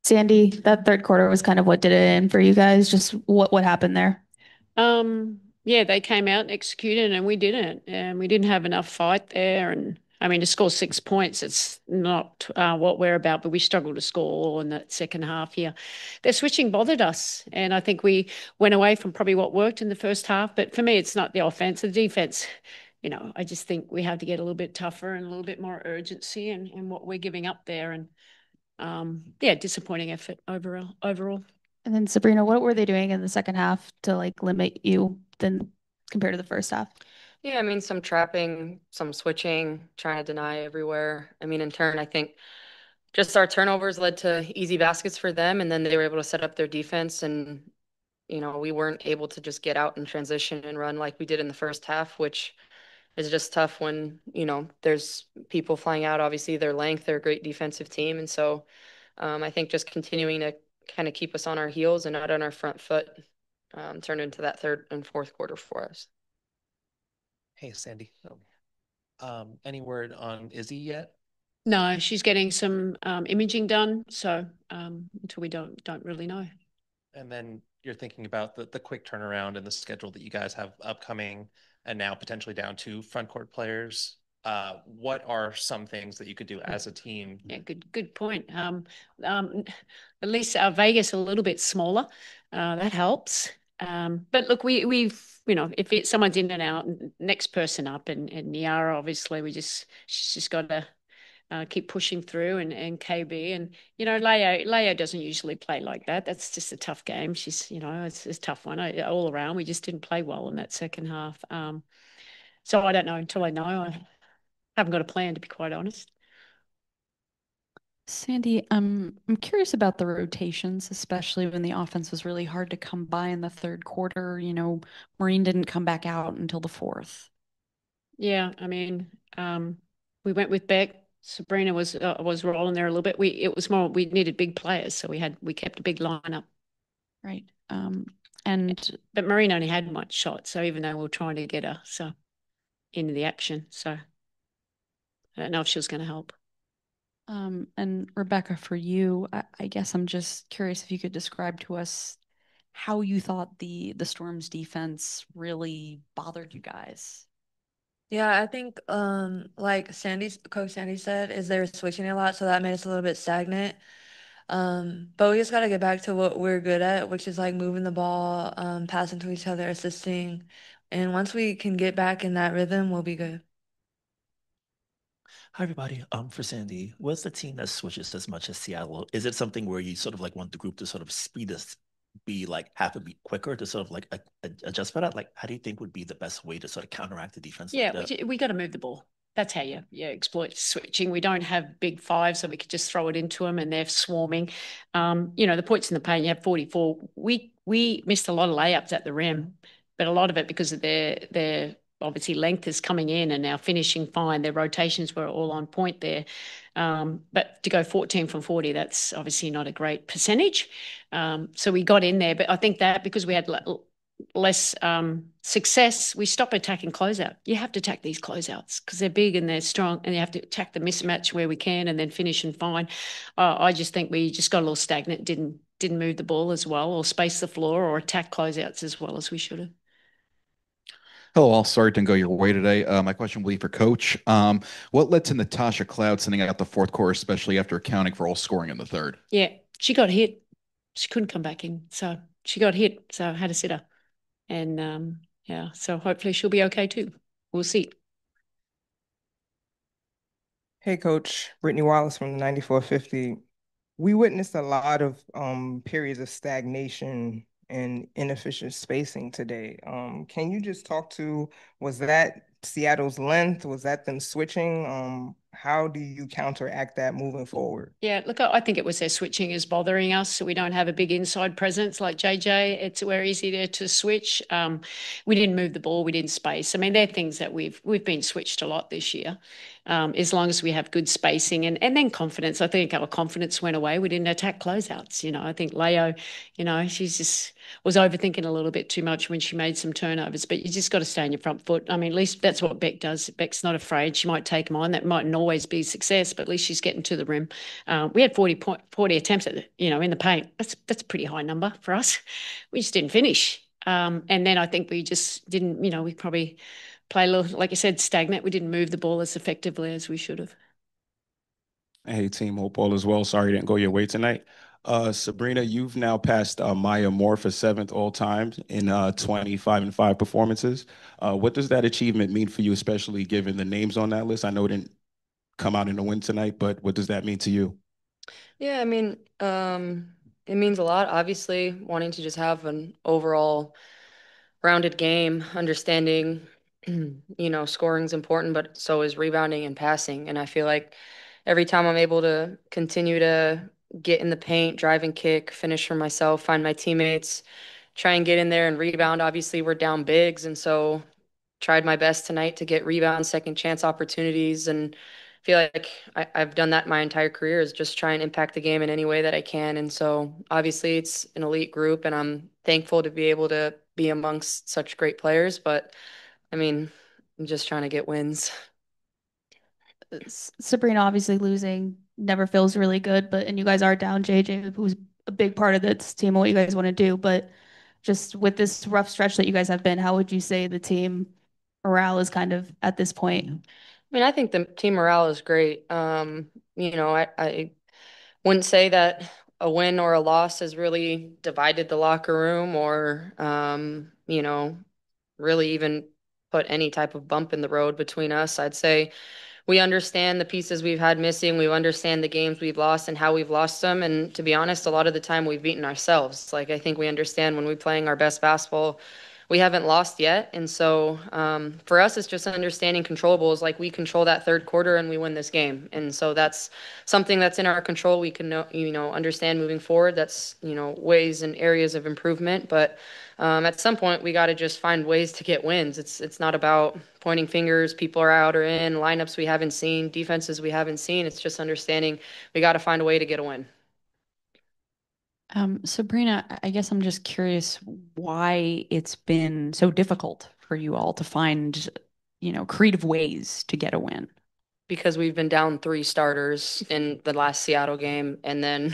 Sandy, that third quarter was kind of what did it in for you guys. Just what happened there? Yeah, they came out and executed, and we didn't. And we didn't have enough fight there. And I mean, to score 6 points, it's not what we're about, but we struggled to score in that second half here. Their switching bothered us. And I think we went away from probably what worked in the first half. But for me, it's not the offense, the defense. I just think we have to get a little bit tougher and a little bit more urgency in what we're giving up there. And yeah, disappointing effort overall. And then Sabrina, what were they doing in the second half to like limit you then compared to the first half? Yeah, I mean, some trapping, some switching, trying to deny everywhere. I mean, in turn, I think just our turnovers led to easy baskets for them, and then they were able to set up their defense. And, we weren't able to just get out and transition and run like we did in the first half, which is just tough when, there's people flying out. Obviously, their length, they're a great defensive team. And so I think just continuing to kind of keep us on our heels and not on our front foot turned into that third and fourth quarter for us. Hey, Sandy. Any word on Izzy yet? No, she's getting some imaging done, so until we don't really know. And then you're thinking about the quick turnaround and the schedule that you guys have upcoming and now potentially down to front court players. What are some things that you could do as a team? Yeah, good point. Um, at least Vegas a little bit smaller, that helps. But look, if someone's in and out, next person up, and Niara, obviously, she's just got to keep pushing through, and KB, and Leo doesn't usually play like that. That's just a tough game. It's a tough one all around. We just didn't play well in that second half. So I don't know until I know. I haven't got a plan, to be quite honest. Sandy, I'm curious about the rotations, especially when the offense was really hard to come by in the third quarter. Maureen didn't come back out until the fourth. Yeah, I mean, we went with Beck. Sabrina was rolling there a little bit. It was more we needed big players, so we kept a big lineup. Right. And But Marine only had one shot, so even though we were trying to get her into the action, so I don't know if she was going to help. and Rebecca, for you, I guess I'm just curious if you could describe to us how you thought the Storm's defense really bothered you guys. Yeah, I think like Coach Sandy said, is they were switching a lot, so that made us a little bit stagnant. But we just gotta get back to what we're good at, which is like moving the ball, passing to each other, assisting. And once we can get back in that rhythm, we'll be good. Hi, everybody. For Sandy, what's the team that switches as much as Seattle? Is it something where you sort of like want the group to sort of speed us, be like half a beat quicker to sort of like adjust for that? Like, how do you think would be the best way to sort of counteract the defense like Yeah, that? we got to move the ball. That's how you exploit switching. We don't have big five, so we could just throw it into them, and they're swarming. The points in the paint, you have 44. We missed a lot of layups at the rim, but a lot of it because of their obviously length is coming in, and our finishing fine. Their rotations were all on point there. But to go 14 from 40, that's obviously not a great percentage. So we got in there, but I think that because we had less success, we stop attacking closeout. You have to attack these closeouts because they're big and they're strong, and you have to attack the mismatch where we can, and then finish and fine. I just think we just got a little stagnant, didn't move the ball as well, or space the floor, or attack closeouts as well as we should have. Hello, all. Sorry it didn't go your way today. My question will be for Coach. What led to Natasha Cloud sending out the fourth quarter, especially after accounting for all scoring in the third? Yeah, she got hit. She couldn't come back in, so she got hit. So I had to sit her, and yeah, so hopefully she'll be okay too. We'll see. Hey, Coach. Brittany Wallace from the 9450. We witnessed a lot of periods of stagnation and inefficient spacing today. Can you just talk to, was that Seattle's length? Was that them switching? How do you counteract that moving forward? Yeah, look, I think it was their switching is bothering us. So we don't have a big inside presence like JJ. We're easy to switch. We didn't move the ball, we didn't space. I mean, they're things that we've been switched a lot this year. As long as we have good spacing and then confidence. I think our confidence went away. We didn't attack closeouts. I think Leo, she's just was overthinking a little bit too much when she made some turnovers. But you just got to stay on your front foot. I mean, at least that's what Beck does. Beck's not afraid. She might take them on. That might annoy always be success, but at least she's getting to the rim. We had 40 attempts at in the paint. That's a pretty high number for us. We just didn't finish. And then I think we just didn't, we probably play a little, like I said, stagnant. We didn't move the ball as effectively as we should have. Hey, team, hope all is well. Sorry it didn't go your way tonight. Sabrina, you've now passed Maya Moore for seventh all time in 25-5 performances. What does that achievement mean for you, especially given the names on that list? I know it didn't come out in the win tonight, but what does that mean to you? Yeah, I mean, it means a lot. Obviously, wanting to just have an overall rounded game, understanding, scoring's important, but so is rebounding and passing. And I feel like every time I'm able to continue to get in the paint, drive and kick, finish for myself, find my teammates, try and get in there and rebound. Obviously, we're down bigs, and so tried my best tonight to get rebound, second chance opportunities, and feel like I've done that my entire career is just try and impact the game in any way that I can. And so obviously it's an elite group, and I'm thankful to be able to be amongst such great players. But I mean, I'm just trying to get wins. Sabrina, obviously losing never feels really good, and you guys are down JJ, who's a big part of this team and what you guys want to do. But just with this rough stretch that you guys have been, how would you say the team morale is kind of at this point? I mean, I think the team morale is great. I wouldn't say that a win or a loss has really divided the locker room or, really even put any type of bump in the road between us. I'd say we understand the pieces we've had missing. We understand the games we've lost and how we've lost them. And to be honest, a lot of the time we've beaten ourselves. Like, I think we understand when we're playing our best basketball, we haven't lost yet. And so for us, it's just understanding controllables. Like, we control that third quarter and we win this game. And so that's something that's in our control. We can understand moving forward. That's, ways and areas of improvement. But at some point, we got to just find ways to get wins. It's not about pointing fingers, people are out or in, lineups we haven't seen, defenses we haven't seen. It's just understanding we got to find a way to get a win. Sabrina, I guess I'm just curious why it's been so difficult for you all to find, creative ways to get a win. Because we've been down 3 starters in the last Seattle game and then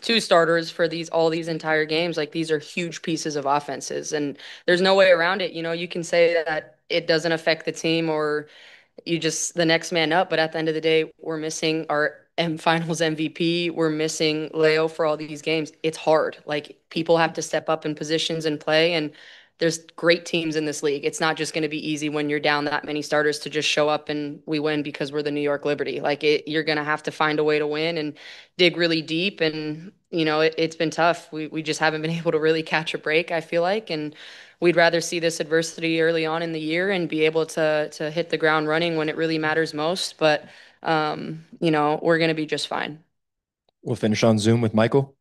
2 starters for all these entire games. Like, these are huge pieces of offenses and there's no way around it. You can say that it doesn't affect the team or you just the next man up. But at the end of the day, we're missing our Finals MVP. We're missing Leo for all these games. It's hard. Like, people have to step up in positions and play. And there's great teams in this league. It's not just going to be easy when you're down that many starters to just show up and we win because we're the New York Liberty. Like, you're going to have to find a way to win and dig really deep. And, it's been tough. We just haven't been able to really catch a break, I feel like. And we'd rather see this adversity early on in the year and be able to hit the ground running when it really matters most. But, we're going to be just fine. We'll finish on Zoom with Michael.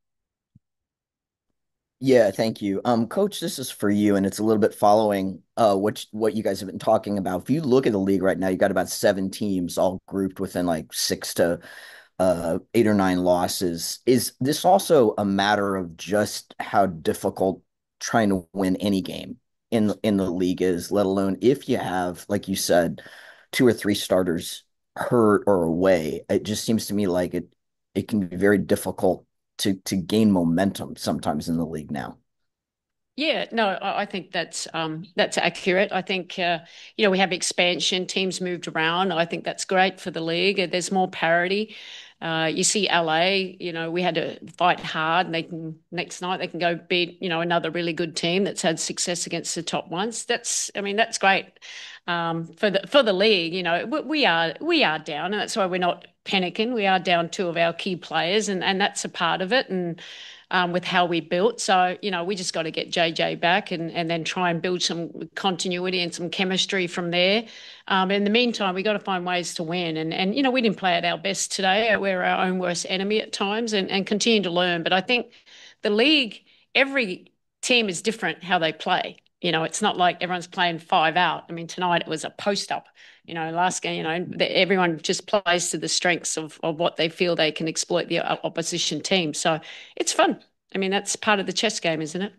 Yeah, thank you. Coach, this is for you, and it's a little bit following what you guys have been talking about. If you look at the league right now, you got about 7 teams all grouped within like 6 to 8 or 9 losses. Is this also a matter of just how difficult trying to win any game in the league is, let alone if you have, like you said, 2 or 3 starters hurt or away? It just seems to me like it can be very difficult to gain momentum sometimes in the league now. Yeah, no, I think that's accurate. I think we have expansion, teams moved around. I think that's great for the league. There's more parity. You see LA, we had to fight hard, and next night they can go beat another really good team that's had success against the top ones. That's great for the league. We are down, and that's why we're not panicking. We are down 2 of our key players, and that's a part of it. And with how we built. So, we just got to get JJ back and then try and build some continuity and some chemistry from there. In the meantime, we got to find ways to win. And we didn't play at our best today. We're our own worst enemy at times and continue to learn. But I think the league, every team is different how they play. It's not like everyone's playing 5 out. I mean, tonight it was a post up. Last game, everyone just plays to the strengths of what they feel they can exploit the opposition team. So it's fun. I mean, that's part of the chess game, isn't it?